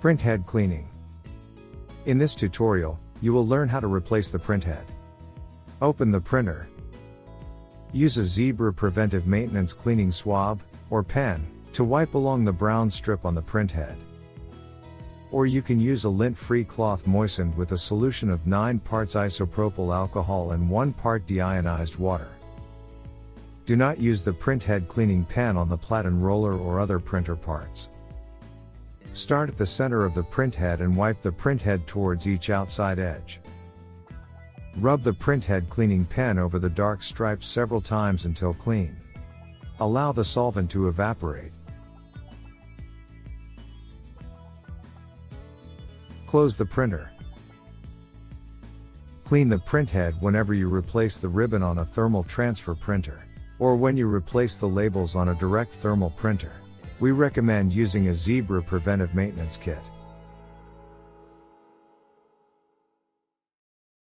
Printhead cleaning. In this tutorial, you will learn how to replace the printhead. Open the printer. Use a zebra preventive maintenance cleaning swab, or pen, to wipe along the brown strip on the printhead. Or you can use a lint-free cloth moistened with a solution of 9 parts isopropyl alcohol and 1 part deionized water. Do not use the printhead cleaning pen on the platen roller or other printer parts. Start at the center of the printhead and wipe the printhead towards each outside edge. Rub the printhead cleaning pen over the dark stripes several times until clean. Allow the solvent to evaporate. Close the printer. Clean the printhead whenever you replace the ribbon on a thermal transfer printer, or when you replace the labels on a direct thermal printer. We recommend using a zebra preventive maintenance kit.